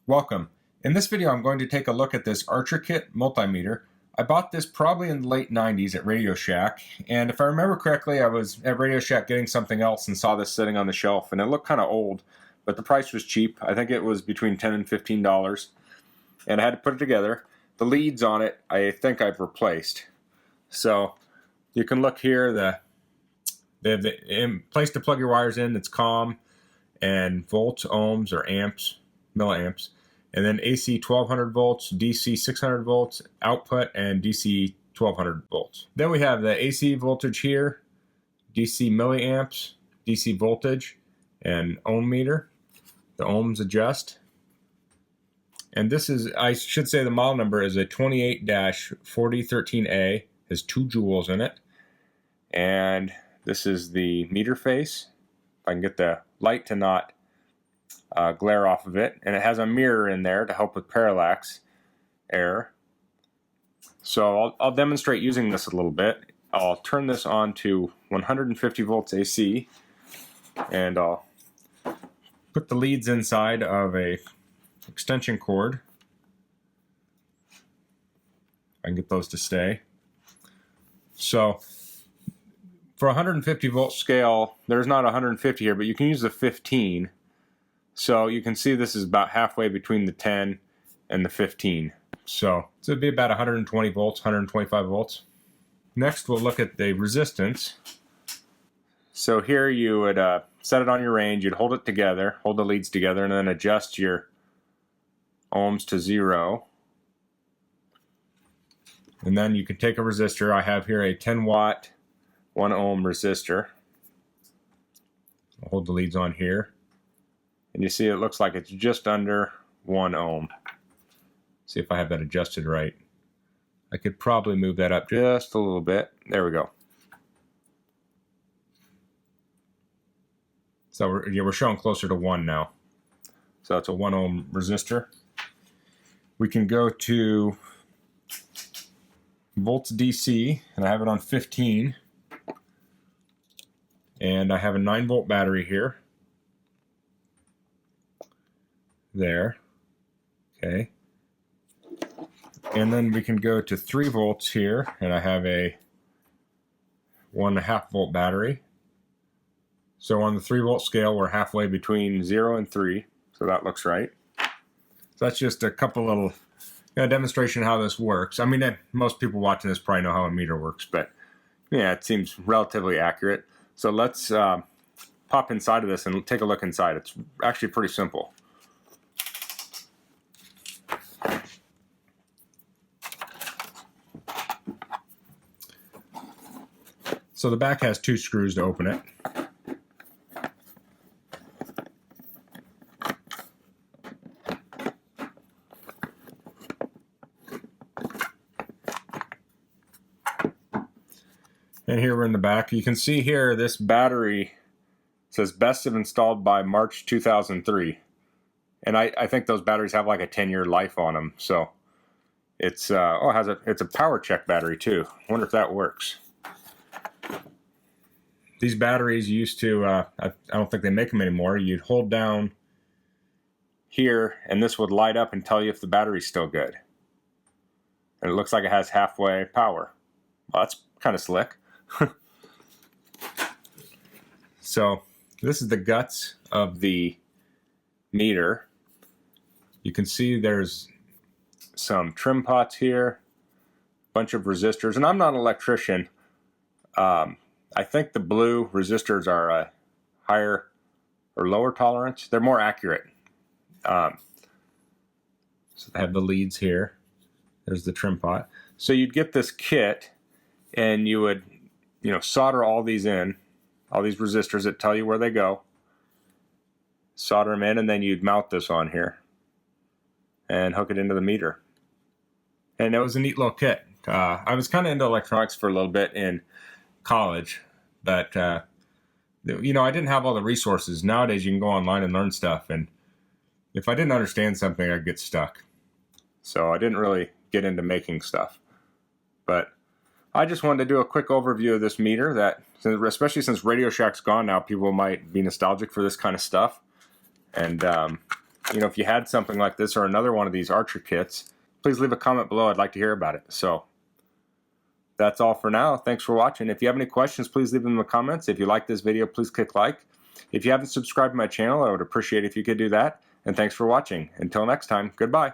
Welcome. In this video I'm going to take a look at this ArcherKit Multimeter. I bought this probably in the late 90s at RadioShack, and if I remember correctly I was at RadioShack getting something else and saw this sitting on the shelf, and it looked kind of old, but the price was cheap. I think it was between $10 and $15, and I had to put it together. The leads on it I think I've replaced. So you can look here, they have the place to plug your wires in. It's COM and volts, ohms, or amps, milliamps, and then AC 1200 volts, DC 600 volts, output, and DC 1200 volts. Then we have the AC voltage here, DC milliamps, DC voltage, and ohm meter. The ohms adjust. And this is, I should say the model number is a 28-4013A, has 2 joules in it. And this is the meter face. If I can get the light to not glare off of it, and it has a mirror in there to help with parallax error. So I'll demonstrate using this a little bit. I'll turn this on to 150 volts AC, and I'll put the leads inside of a extension cord. I can get those to stay. So for 150 volt scale, there's not 150 here, but you can use the 15. So you can see this is about halfway between the 10 and the 15. So it'd be about 120 volts, 125 volts. Next we'll look at the resistance. So here you would set it on your range, you'd hold it together, hold the leads together, and then adjust your ohms to 0. And then you can take a resistor. I have here a 10 watt 1 ohm resistor. I'll hold the leads on here, and you see it looks like it's just under 1 ohm. See if I have that adjusted right. I could probably move that up just a little bit. There we go. So we're showing closer to 1 now. So it's a 1 ohm resistor. We can go to volts DC, and I have it on 15. And I have a 9 volt battery here. There. Okay. And then we can go to 3 volts here, and I have a 1.5 volt battery. So on the 3 volt scale, we're halfway between 0 and 3. So that looks right. So that's just a couple little demonstration how this works. I mean, most people watching this probably know how a meter works, but yeah, it seems relatively accurate. So let's pop inside of this and take a look inside. It's actually pretty simple. So the back has 2 screws to open it. And here we're in the back. You can see here this battery says best of installed by March 2003. And I think those batteries have like a 10-year life on them. So it's it's a power check battery too. I wonder if that works. These batteries used to, I don't think they make them anymore. You'd hold down here and this would light up and tell you if the battery's still good. And it looks like it has halfway power. Well, that's kind of slick. So this is the guts of the meter. You can see there's some trim pots here, a bunch of resistors, and I'm not an electrician. I think the blue resistors are a higher or lower tolerance. They're more accurate. So they have the leads here. There's the trim pot. So you'd get this kit and you would solder all these in, all these resistors that tell you where they go. Solder them in, and then you'd mount this on here and hook it into the meter. And it was a neat little kit. I was kind of into electronics for a little bit in college, but I didn't have all the resources. Nowadays you can go online and learn stuff, and if I didn't understand something, I'd get stuck. So I didn't really get into making stuff. But I just wanted to do a quick overview of this meter that, especially since RadioShack's gone now, people might be nostalgic for this kind of stuff. And you know, if you had something like this or another one of these Archer kits, please leave a comment below. I'd like to hear about it. So that's all for now. Thanks for watching. If you have any questions, please leave them in the comments. If you like this video, please click like. If you haven't subscribed to my channel, I would appreciate it if you could do that. And thanks for watching. Until next time, goodbye.